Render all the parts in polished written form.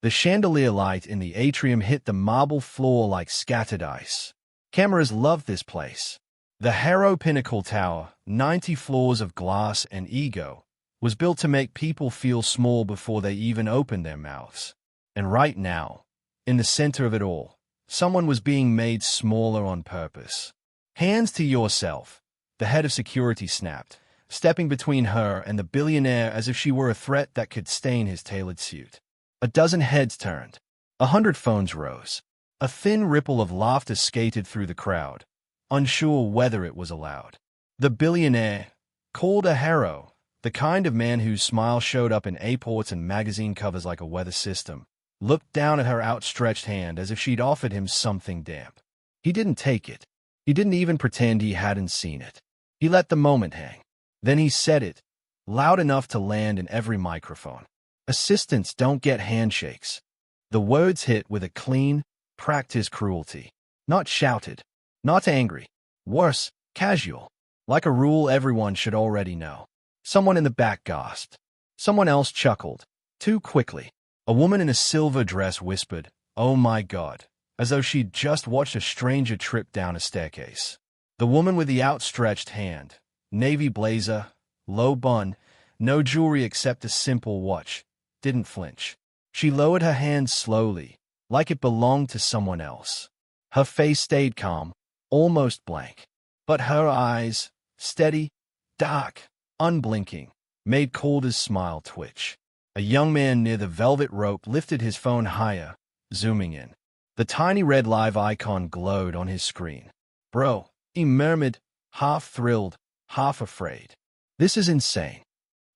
The chandelier light in the atrium hit the marble floor like scattered ice. Cameras loved this place. The Harrow Pinnacle Tower, 90 floors of glass and ego, was built to make people feel small before they even opened their mouths. And right now, in the center of it all, someone was being made smaller on purpose. Hands to yourself, the head of security snapped, stepping between her and the billionaire as if she were a threat that could stain his tailored suit. A dozen heads turned. 100 phones rose. A thin ripple of laughter skated through the crowd, unsure whether it was allowed. The billionaire, called a Harrow, the kind of man whose smile showed up in airports and magazine covers like a weather system, looked down at her outstretched hand as if she'd offered him something damp. He didn't take it. He didn't even pretend he hadn't seen it. He let the moment hang. Then he said it, loud enough to land in every microphone. Assistants don't get handshakes. The words hit with a clean, practiced cruelty. Not shouted. Not angry. Worse, casual. Like a rule everyone should already know. Someone in the back gasped. Someone else chuckled. Too quickly. A woman in a silver dress whispered, "Oh my God," as though she'd just watched a stranger trip down a staircase. The woman with the outstretched hand, navy blazer, low bun, no jewelry except a simple watch, didn't flinch. She lowered her hand slowly, like it belonged to someone else. Her face stayed calm, almost blank. But her eyes, steady, dark, unblinking, made Calder's smile twitch. A young man near the velvet rope lifted his phone higher, zooming in. The tiny red live icon glowed on his screen. "Bro," he murmured, half thrilled, half afraid. "This is insane."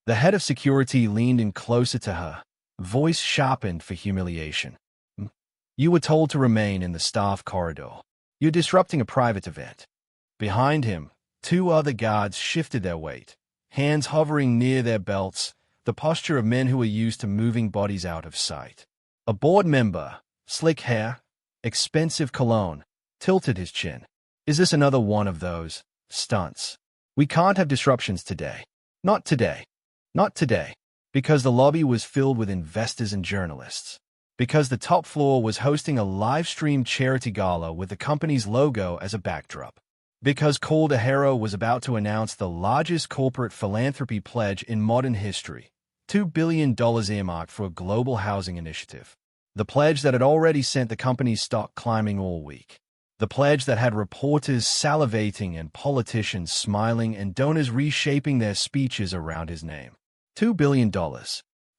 The head of security leaned in closer to her, voice sharpened for humiliation. "You were told to remain in the staff corridor. You're disrupting a private event." Behind him, 2 other guards shifted their weight, hands hovering near their belts, the posture of men who were used to moving bodies out of sight. A board member, slick hair, expensive cologne, tilted his chin. "Is this another one of those stunts? We can't have disruptions today. Not today. Not today." Because the lobby was filled with investors and journalists. Because the top floor was hosting a live-streamed charity gala with the company's logo as a backdrop. Because Calder Harrow was about to announce the largest corporate philanthropy pledge in modern history, $2 billion earmarked for a global housing initiative. The pledge that had already sent the company's stock climbing all week. The pledge that had reporters salivating and politicians smiling and donors reshaping their speeches around his name. $2 billion.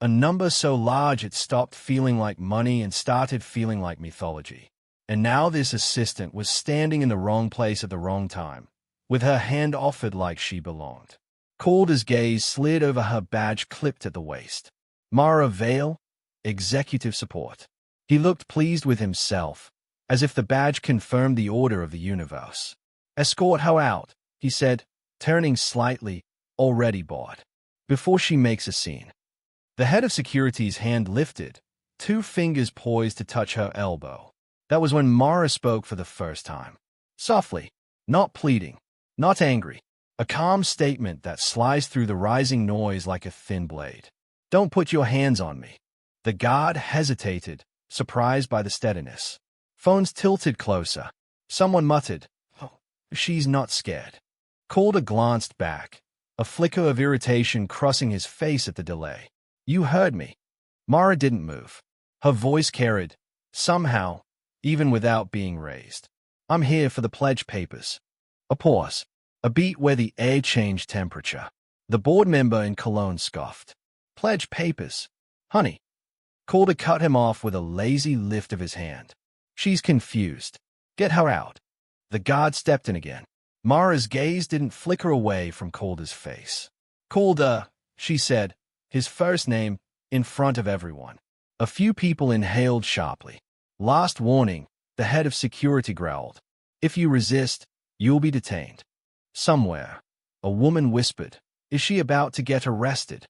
A number so large it stopped feeling like money and started feeling like mythology. And now this assistant was standing in the wrong place at the wrong time, with her hand offered like she belonged. Calder's gaze slid over her badge clipped at the waist. Mara Vale, executive support. He looked pleased with himself, as if the badge confirmed the order of the universe. "Escort her out," he said, turning slightly, already bought. "Before she makes a scene." The head of security's hand lifted, 2 fingers poised to touch her elbow. That was when Mara spoke for the first time. Softly, not pleading, not angry. A calm statement that sliced through the rising noise like a thin blade. "Don't put your hands on me." The guard hesitated, surprised by the steadiness. Phones tilted closer. Someone muttered, "Oh, she's not scared." Calder glanced back, a flicker of irritation crossing his face at the delay. "You heard me." Mara didn't move. Her voice carried, somehow, even without being raised. "I'm here for the pledge papers." A pause. A beat where the air changed temperature. The board member in Cologne scoffed. "Pledge papers? Honey." Calder cut him off with a lazy lift of his hand. "She's confused. Get her out." The guard stepped in again. Mara's gaze didn't flicker away from Calder's face. "Calder," she said, his first name, in front of everyone. A few people inhaled sharply. "Last warning," the head of security growled. "If you resist, you'll be detained." Somewhere, a woman whispered, "Is she about to get arrested?"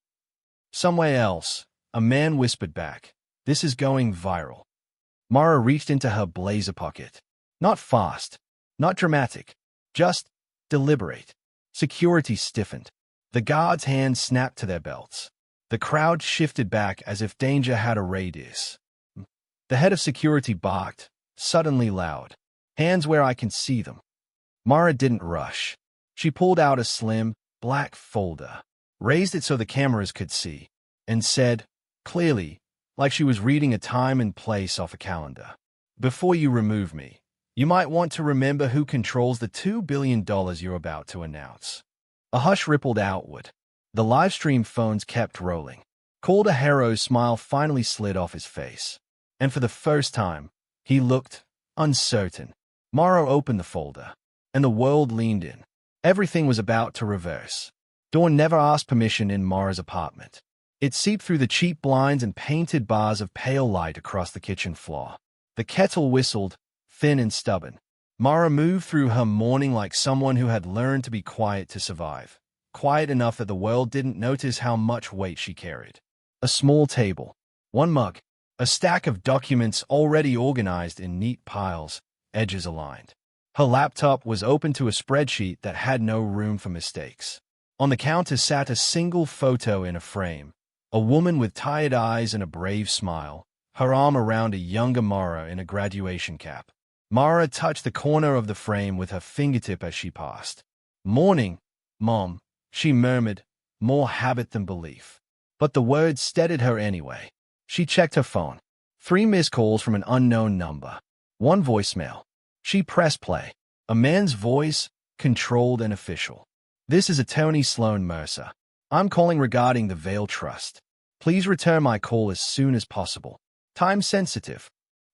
Somewhere else, a man whispered back, "This is going viral." Mara reached into her blazer pocket. Not fast, not dramatic, just deliberate. Security stiffened. The guards' hands snapped to their belts. The crowd shifted back as if danger had a radius. The head of security barked, suddenly loud. Hands where I can see them. Mara didn't rush. She pulled out a slim, black folder, raised it so the cameras could see, and said, clearly, like she was reading a time and place off a calendar, "Before you remove me, you might want to remember who controls the $2 billion you're about to announce." A hush rippled outward. The livestream phones kept rolling. Calder Harrow's smile finally slid off his face. And for the first time, he looked uncertain. Mara opened the folder, and the world leaned in. Everything was about to reverse. Dawn never asked permission in Mara's apartment. It seeped through the cheap blinds and painted bars of pale light across the kitchen floor. The kettle whistled, thin and stubborn. Mara moved through her morning like someone who had learned to be quiet to survive. Quiet enough that the world didn't notice how much weight she carried. A small table, one mug, a stack of documents already organized in neat piles, edges aligned. Her laptop was open to a spreadsheet that had no room for mistakes. On the counter sat a single photo in a frame, a woman with tired eyes and a brave smile, her arm around a younger Mara in a graduation cap. Mara touched the corner of the frame with her fingertip as she passed. "Morning, Mom," she murmured, more habit than belief. But the words steadied her anyway. She checked her phone. 3 missed calls from an unknown number. 1 voicemail. She pressed play. A man's voice, controlled and official. "This is Attorney Sloan Mercer. I'm calling regarding the Vail Trust. Please return my call as soon as possible. Time sensitive."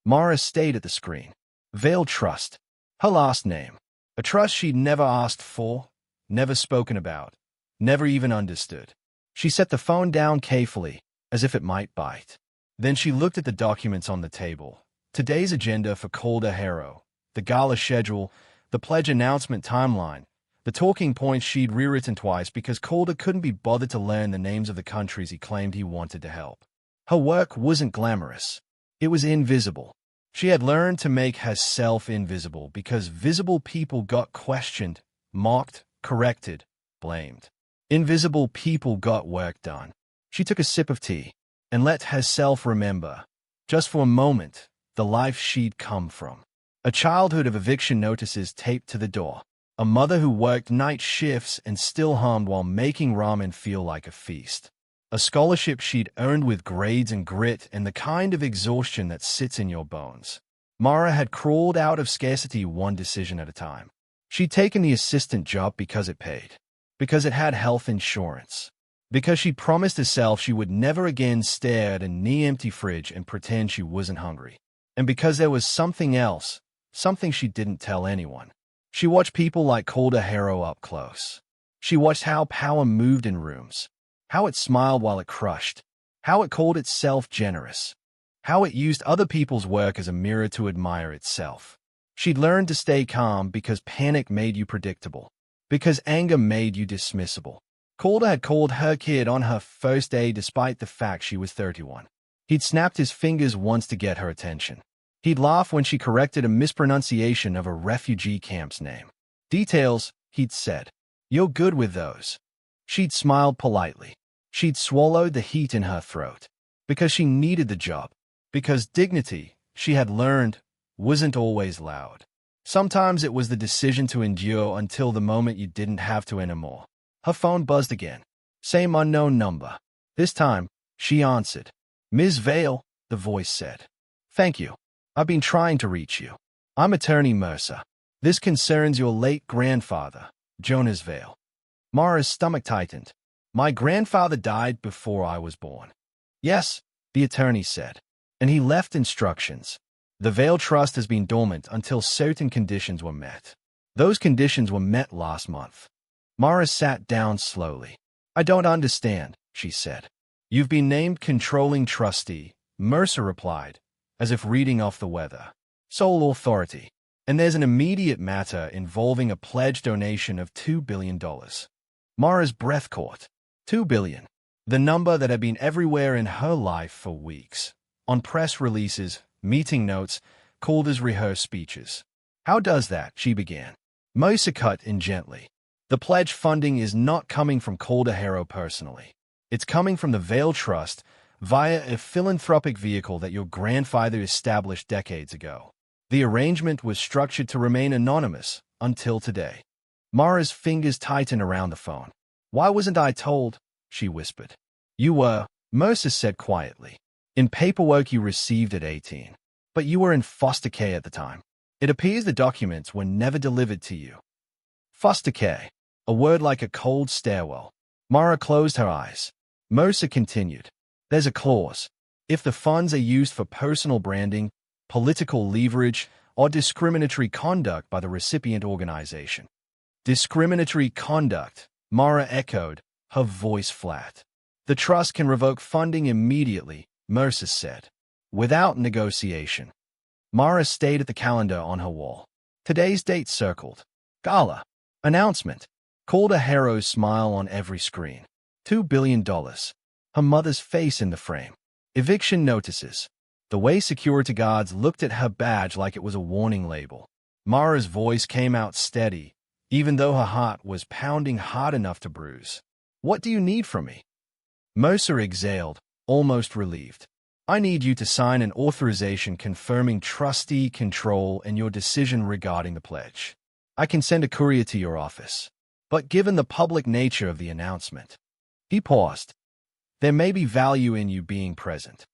Mara stayed at the screen. Vail Trust. Her last name. A trust she'd never asked for, never spoken about, never even understood. She set the phone down carefully, as if it might bite. Then she looked at the documents on the table. Today's agenda for Calder Harrow, the gala schedule, the pledge announcement timeline, the talking points she'd rewritten twice because Calder couldn't be bothered to learn the names of the countries he claimed he wanted to help. Her work wasn't glamorous. It was invisible. She had learned to make herself invisible because visible people got questioned, mocked, corrected, blamed. Invisible people got work done. She took a sip of tea and let herself remember, just for a moment, the life she'd come from. A childhood of eviction notices taped to the door. A mother who worked night shifts and still hummed while making ramen feel like a feast. A scholarship she'd earned with grades and grit and the kind of exhaustion that sits in your bones. Mara had crawled out of scarcity one decision at a time. She'd taken the assistant job because it paid, because it had health insurance, because she promised herself she would never again stare at a knee-empty fridge and pretend she wasn't hungry, and because there was something else, something she didn't tell anyone. She watched people like Calder Harrow up close. She watched how power moved in rooms, how it smiled while it crushed, how it called itself generous, how it used other people's work as a mirror to admire itself. She'd learned to stay calm because panic made you predictable, because anger made you dismissible. Calder had called her kid on her first day despite the fact she was 31. He'd snapped his fingers once to get her attention. He'd laugh when she corrected a mispronunciation of a refugee camp's name. "Details," he'd said. "You're good with those." She'd smiled politely. She'd swallowed the heat in her throat. Because she needed the job. Because dignity, she had learned, wasn't always loud. Sometimes it was the decision to endure until the moment you didn't have to anymore. Her phone buzzed again. Same unknown number. This time, she answered. "Ms. Vail," the voice said. "Thank you. I've been trying to reach you. I'm Attorney Mercer. This concerns your late grandfather, Jonas Vail." Mara's stomach tightened. "My grandfather died before I was born." "Yes," the attorney said. "And he left instructions. The Vail Trust has been dormant until certain conditions were met. Those conditions were met last month." Mara sat down slowly. "I don't understand," she said. "You've been named controlling trustee," Mercer replied, as if reading off the weather. "Sole authority. And there's an immediate matter involving a pledge donation of $2 billion. Mara's breath caught. $2 billion. The number that had been everywhere in her life for weeks. On press releases, meeting notes, Calder's rehearsed speeches. "How does that?" she began. Mercer cut in gently. "The pledge funding is not coming from Calder Harrow personally. It's coming from the Vail Trust, via a philanthropic vehicle that your grandfather established decades ago. The arrangement was structured to remain anonymous until today. Mara's fingers tightened around the phone. "Why wasn't I told?" she whispered. "You were," Moses said quietly. "In paperwork you received at 18. But you were in foster care at the time. It appears the documents were never delivered to you." Foster care, a word like a cold stairwell. Mara closed her eyes. Mercer continued. "There's a clause. If the funds are used for personal branding, political leverage, or discriminatory conduct by the recipient organization." Discriminatory conduct, Mara echoed, her voice flat. "The trust can revoke funding immediately," Mercer said, "without negotiation." Mara stayed at the calendar on her wall. Today's date circled. Gala. Announcement. Called a hero's smile on every screen. $2 billion. Her mother's face in the frame. Eviction notices. The way security guards looked at her badge like it was a warning label. Mara's voice came out steady, even though her heart was pounding hard enough to bruise. "What do you need from me?" Mercer exhaled, almost relieved. "I need you to sign an authorization confirming trustee control and your decision regarding the pledge. I can send a courier to your office. But given the public nature of the announcement..." He paused. "There may be value in you being present."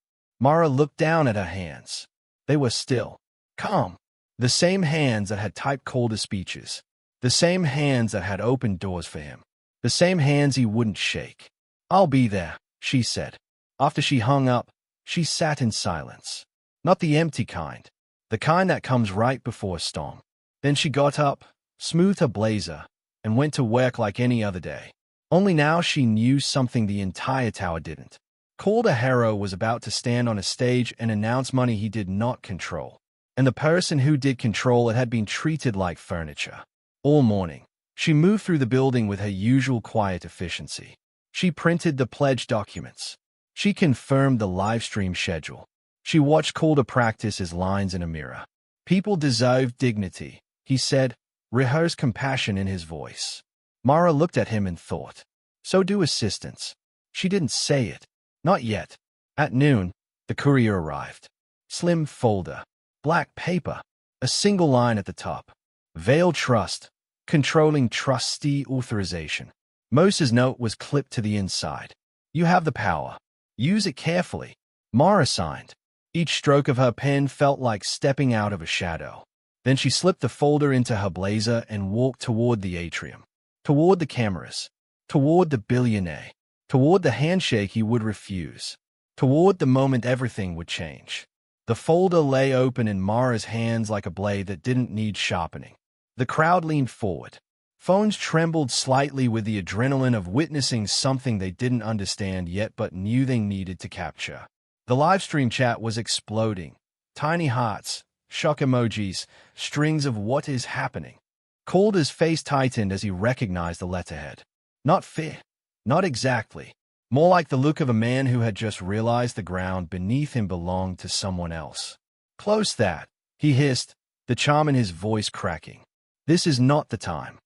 Mara looked down at her hands. They were still, calm. The same hands that had typed Calder's speeches. The same hands that had opened doors for him. The same hands he wouldn't shake. "I'll be there," she said. After she hung up, she sat in silence. Not the empty kind. The kind that comes right before a storm. Then she got up, smoothed her blazer, and went to work like any other day. Only now she knew something the entire tower didn't. Calder Harrow was about to stand on a stage and announce money he did not control. And the person who did control it had been treated like furniture. All morning, she moved through the building with her usual quiet efficiency. She printed the pledge documents. She confirmed the livestream schedule. She watched Calder practice his lines in a mirror. "People deserve dignity," he said, rehearsed compassion in his voice. Mara looked at him and thought, so do assistants. She didn't say it. Not yet. At noon, the courier arrived. Slim folder. Black paper. A single line at the top. Vale Trust. Controlling trustee authorization. Moses' note was clipped to the inside. "You have the power. Use it carefully." Mara signed. Each stroke of her pen felt like stepping out of a shadow. Then she slipped the folder into her blazer and walked toward the atrium. Toward the cameras. Toward the billionaire. Toward the handshake he would refuse. Toward the moment everything would change. The folder lay open in Mara's hands like a blade that didn't need sharpening. The crowd leaned forward. Phones trembled slightly with the adrenaline of witnessing something they didn't understand yet but knew they needed to capture. The livestream chat was exploding. Tiny hearts, shock emojis, strings of "what is happening?" Calder's face tightened as he recognized the letterhead. Not fear. Not exactly. More like the look of a man who had just realized the ground beneath him belonged to someone else. "Close that," he hissed, the charm in his voice cracking. "This is not the time."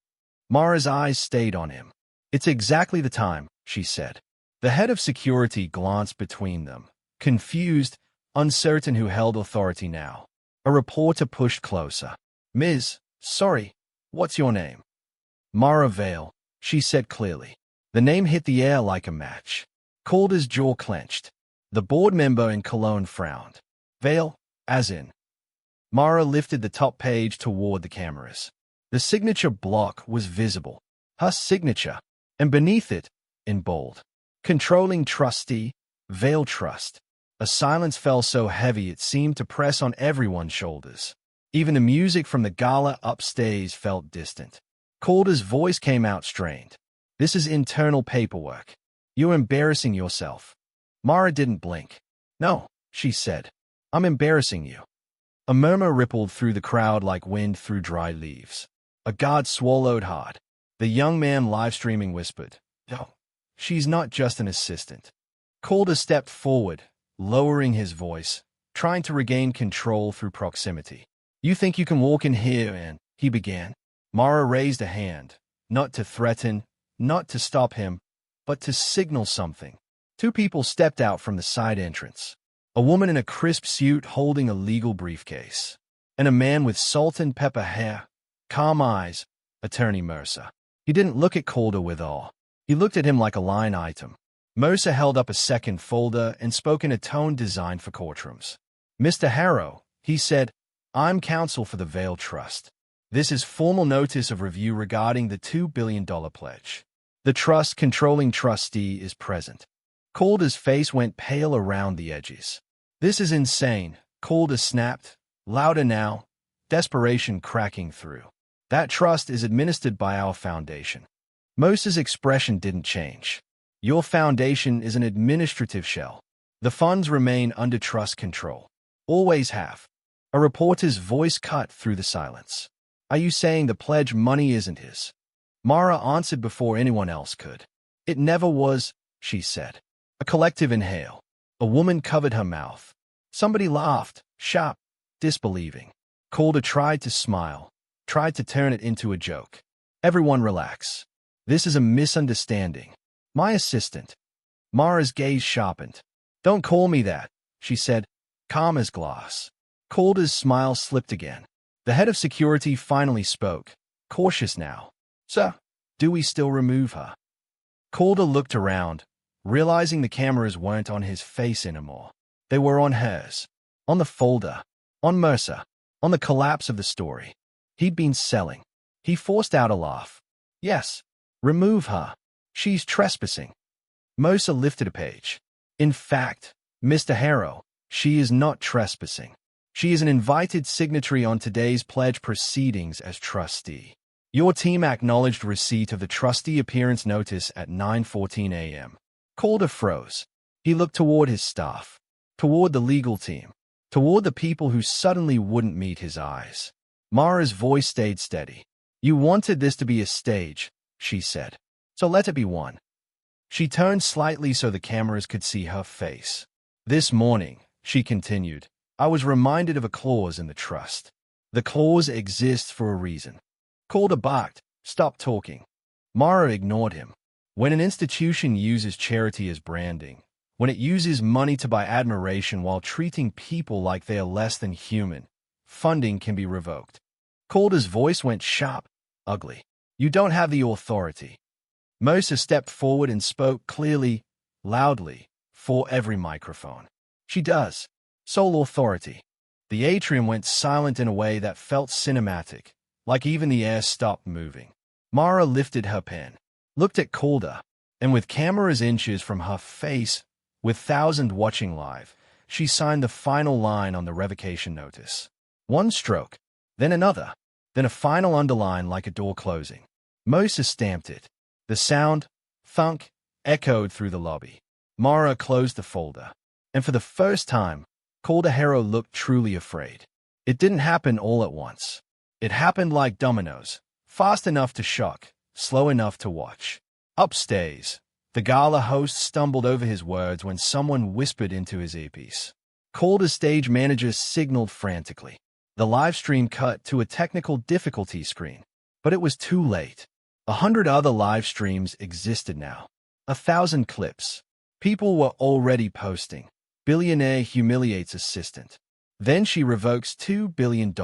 Mara's eyes stayed on him. "It's exactly the time," she said. The head of security glanced between them, confused, uncertain who held authority now. A reporter pushed closer. "Ms. Sorry, what's your name?" "Mara Vale," she said clearly. The name hit the air like a match. Calder's jaw clenched. The board member in Cologne frowned. "Vale, as in?" Mara lifted the top page toward the cameras. The signature block was visible. Her signature. And beneath it, in bold. Controlling trustee, Vale Trust. A silence fell so heavy it seemed to press on everyone's shoulders. Even the music from the gala upstairs felt distant. Calder's voice came out strained. "This is internal paperwork. You're embarrassing yourself." Mara didn't blink. "No," she said. "I'm embarrassing you." A murmur rippled through the crowd like wind through dry leaves. A guard swallowed hard. The young man live-streaming whispered, "No, she's not just an assistant." Calder stepped forward, lowering his voice, trying to regain control through proximity. "You think you can walk in here and—" he began. Mara raised a hand, not to threaten, not to stop him, but to signal something. Two people stepped out from the side entrance. A woman in a crisp suit holding a legal briefcase, and a man with salt and pepper hair, calm eyes, Attorney Mercer. He didn't look at Calder with awe. He looked at him like a line item. Mercer held up a second folder and spoke in a tone designed for courtrooms. Mr. Harrow, he said, I'm counsel for the Vale Trust. This is formal notice of review regarding the $2 billion pledge. The trust controlling trustee is present. Calder's face went pale around the edges. This is insane, Calder snapped, louder now, desperation cracking through. That trust is administered by our foundation. Mercer's expression didn't change. Your foundation is an administrative shell. The funds remain under trust control. Always have. A reporter's voice cut through the silence. Are you saying the pledge money isn't his? Mara answered before anyone else could. It never was, she said. A collective inhale. A woman covered her mouth. Somebody laughed, sharp, disbelieving. Calder tried to smile, tried to turn it into a joke. Everyone relax. This is a misunderstanding. My assistant. Mara's gaze sharpened. Don't call me that, she said, calm as glass. Calder's smile slipped again. The head of security finally spoke, cautious now. Sir, do we still remove her? Calder looked around, realizing the cameras weren't on his face anymore. They were on hers, on the folder, on Mercer, on the collapse of the story. He'd been selling. He forced out a laugh. Yes, remove her. She's trespassing. Mercer lifted a page. In fact, Mr. Harrow, she is not trespassing. She is an invited signatory on today's pledge proceedings as trustee. Your team acknowledged receipt of the trustee appearance notice at 9:14 a.m. Calder froze. He looked toward his staff, toward the legal team, toward the people who suddenly wouldn't meet his eyes. Mara's voice stayed steady. You wanted this to be a stage, she said. So let it be one. She turned slightly so the cameras could see her face. This morning, she continued, I was reminded of a clause in the trust. The clause exists for a reason. Calder barked, stop talking. Mara ignored him. When an institution uses charity as branding, when it uses money to buy admiration while treating people like they are less than human, funding can be revoked. Calder's voice went sharp, ugly. You don't have the authority. Mercer stepped forward and spoke clearly, loudly, for every microphone. She does. Sole authority. The atrium went silent in a way that felt cinematic, like even the air stopped moving. Mara lifted her pen, looked at Calder, and with cameras inches from her face, with thousands watching live, she signed the final line on the revocation notice. One stroke, then another, then a final underline like a door closing. Mercer stamped it. The sound, thunk, echoed through the lobby. Mara closed the folder, and for the first time, Calder Harrow looked truly afraid. It didn't happen all at once. It happened like dominoes, fast enough to shock, slow enough to watch. Upstairs, the gala host stumbled over his words when someone whispered into his earpiece. Calder's stage manager signaled frantically. The live stream cut to a technical difficulty screen, but it was too late. 100 other live streams existed now. 1,000 clips. People were already posting. Billionaire humiliates assistant. Then she revokes $2 billion.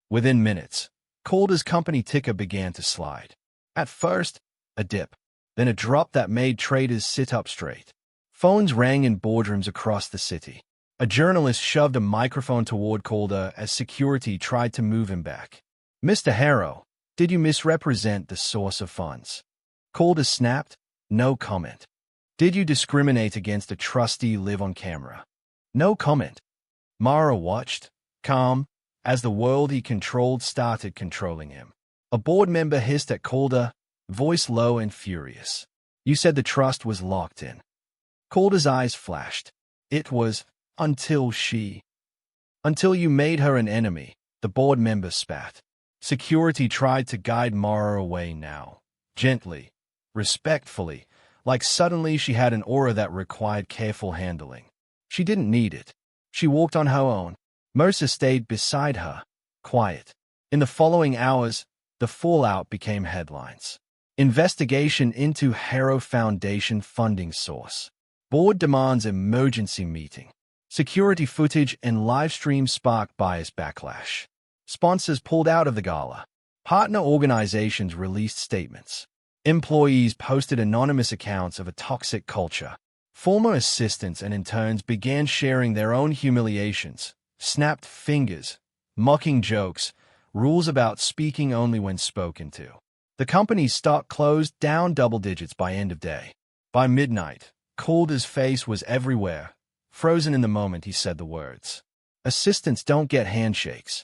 Within minutes, Calder's company ticker began to slide. At first, a dip, then a drop that made traders sit up straight. Phones rang in boardrooms across the city. A journalist shoved a microphone toward Calder as security tried to move him back. Mr. Harrow, did you misrepresent the source of funds? Calder snapped, no comment. Did you discriminate against a trustee live on camera? No comment. Mara watched, calm, as the world he controlled started controlling him. A board member hissed at Calder, voice low and furious. You said the trust was locked in. Calder's eyes flashed. It was, until you made her an enemy, the board member spat. Security tried to guide Mara away now, gently, respectfully, like suddenly she had an aura that required careful handling. She didn't need it. She walked on her own. Mercer stayed beside her, quiet. In the following hours, the fallout became headlines. Investigation into Harrow Foundation funding source. Board demands emergency meeting. Security footage and live stream sparked bias backlash. Sponsors pulled out of the gala. Partner organizations released statements. Employees posted anonymous accounts of a toxic culture. Former assistants and interns began sharing their own humiliations, snapped fingers, mocking jokes, rules about speaking only when spoken to. The company's stock closed down double digits by end of day. By midnight, Calder's face was everywhere. Frozen in the moment, he said the words. Assistants don't get handshakes.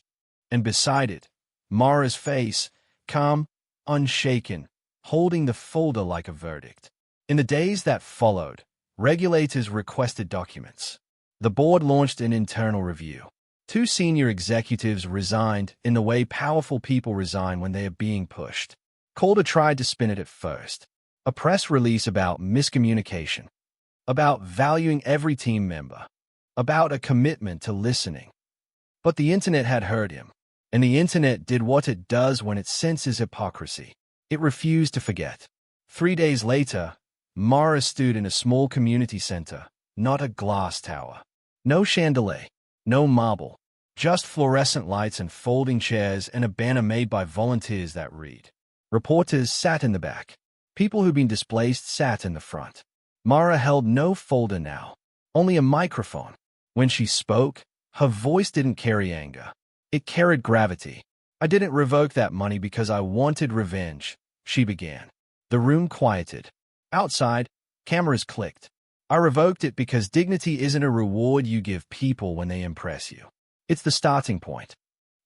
And beside it, Mara's face, calm, unshaken, holding the folder like a verdict. In the days that followed, regulators requested documents. The board launched an internal review. 2 senior executives resigned in the way powerful people resign when they are being pushed. Calder tried to spin it at first. A press release about miscommunication, about valuing every team member, about a commitment to listening. But the internet had heard him, and the internet did what it does when it senses hypocrisy. It refused to forget. 3 days later, Mara stood in a small community center, not a glass tower. No chandelier, no marble, just fluorescent lights and folding chairs and a banner made by volunteers that read. Reporters sat in the back. People who'd been displaced sat in the front. Mara held no folder now, only a microphone. When she spoke, her voice didn't carry anger. It carried gravity. I didn't revoke that money because I wanted revenge, she began. The room quieted. Outside, cameras clicked. I revoked it because dignity isn't a reward you give people when they impress you. It's the starting point.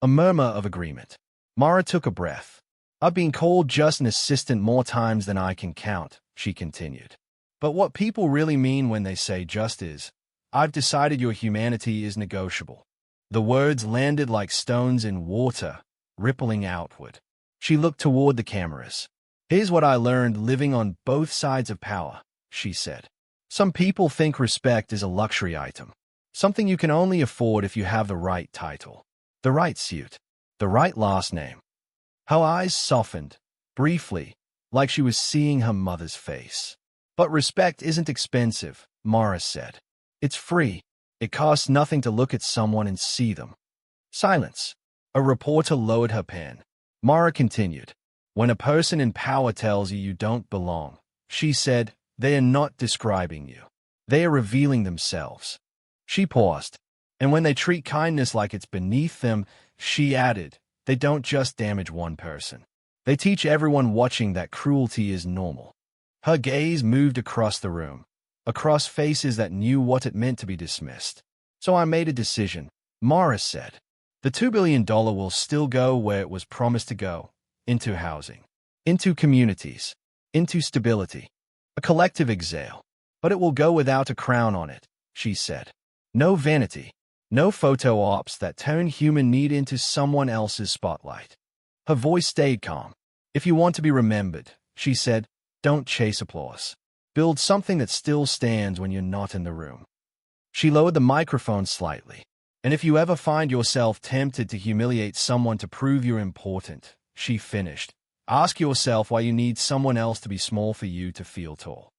A murmur of agreement. Mara took a breath. I've been called just an assistant more times than I can count, she continued. But what people really mean when they say just is, I've decided your humanity is negotiable. The words landed like stones in water, rippling outward. She looked toward the cameras. Here's what I learned living on both sides of power, she said. Some people think respect is a luxury item, something you can only afford if you have the right title, the right suit, the right last name. Her eyes softened, briefly, like she was seeing her mother's face. But respect isn't expensive, Morris said. It's free. It costs nothing to look at someone and see them. Silence. A reporter lowered her pen. Mara continued. When a person in power tells you you don't belong, she said, they are not describing you. They are revealing themselves. She paused. And when they treat kindness like it's beneath them, she added, they don't just damage one person. They teach everyone watching that cruelty is normal. Her gaze moved across the room, across faces that knew what it meant to be dismissed. So I made a decision, Morris said. The $2 billion will still go where it was promised to go, into housing, into communities, into stability. A collective exhale. But it will go without a crown on it, she said. No vanity, no photo ops that turn human need into someone else's spotlight. Her voice stayed calm. If you want to be remembered, she said, don't chase applause. Build something that still stands when you're not in the room. She lowered the microphone slightly. And if you ever find yourself tempted to humiliate someone to prove you're important, she finished, ask yourself why you need someone else to be small for you to feel tall.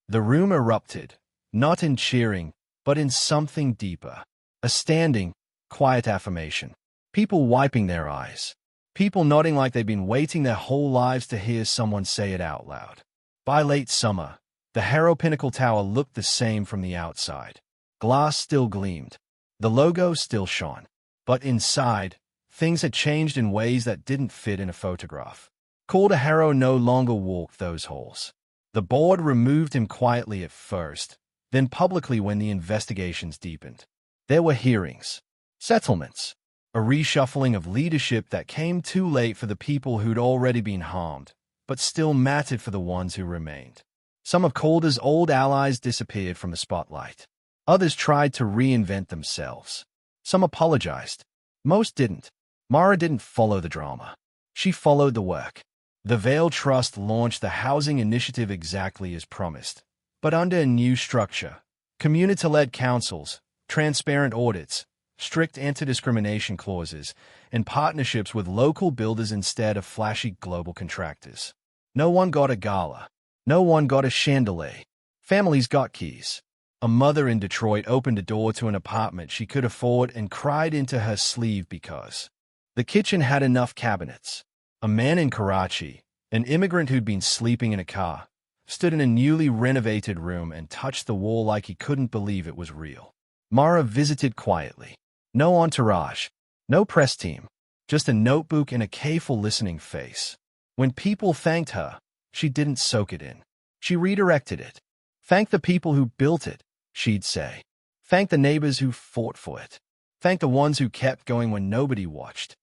The room erupted, not in cheering, but in something deeper. A standing, quiet affirmation. People wiping their eyes. People nodding like they've been waiting their whole lives to hear someone say it out loud. By late summer, the Harrow Pinnacle Tower looked the same from the outside. Glass still gleamed. The logo still shone. But inside, things had changed in ways that didn't fit in a photograph. Calder Harrow no longer walked those halls. The board removed him quietly at first, then publicly when the investigations deepened. There were hearings, settlements, a reshuffling of leadership that came too late for the people who'd already been harmed, but still mattered for the ones who remained. Some of Calder's old allies disappeared from the spotlight. Others tried to reinvent themselves. Some apologized. Most didn't. Mara didn't follow the drama. She followed the work. The Vail Trust launched the housing initiative exactly as promised, but under a new structure. Community-led councils, transparent audits, strict anti-discrimination clauses, and partnerships with local builders instead of flashy global contractors. No one got a gala. No one got a chandelier. Families got keys. A mother in Detroit opened a door to an apartment she could afford and cried into her sleeve because the kitchen had enough cabinets. A man in Karachi, an immigrant who'd been sleeping in a car, stood in a newly renovated room and touched the wall like he couldn't believe it was real. Mara visited quietly. No entourage, no press team, just a notebook and a careful listening face. When people thanked her, she didn't soak it in. She redirected it. Thank the people who built it, she'd say. Thank the neighbors who fought for it. Thank the ones who kept going when nobody watched.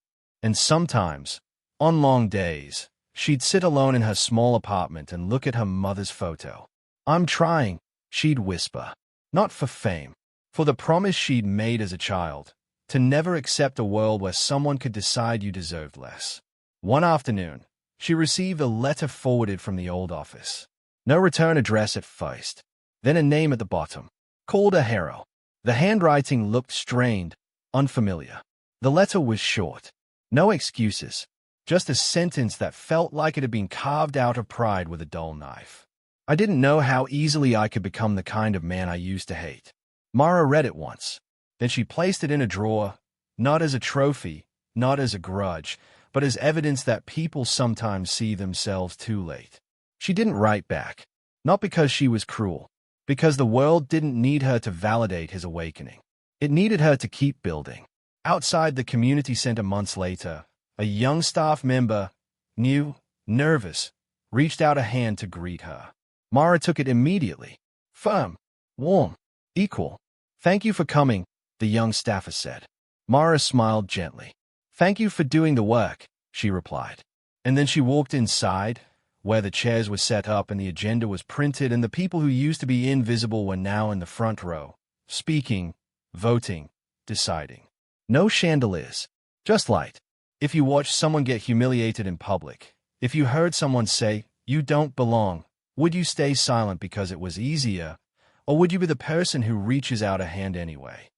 And sometimes, on long days, she'd sit alone in her small apartment and look at her mother's photo. I'm trying, she'd whisper. Not for fame, for the promise she'd made as a child, to never accept a world where someone could decide you deserved less. One afternoon, she received a letter forwarded from the old office. No return address at first, then a name at the bottom. Called a hero. The handwriting looked strained, unfamiliar. The letter was short. No excuses. Just a sentence that felt like it had been carved out of pride with a dull knife. I didn't know how easily I could become the kind of man I used to hate. Mara read it once. Then she placed it in a drawer, not as a trophy, not as a grudge, but as evidence that people sometimes see themselves too late. She didn't write back. Not because she was cruel. Because the world didn't need her to validate his awakening. It needed her to keep building. Outside the community center months later, a young staff member, new, nervous, reached out a hand to greet her. Mara took it immediately. Firm, warm, equal. Thank you for coming, the young staffer said. Mara smiled gently. Thank you for doing the work, she replied. And then she walked inside, where the chairs were set up and the agenda was printed and the people who used to be invisible were now in the front row, speaking, voting, deciding. No chandeliers, just light. If you watched someone get humiliated in public, if you heard someone say, "You don't belong," would you stay silent because it was easier, or would you be the person who reaches out a hand anyway?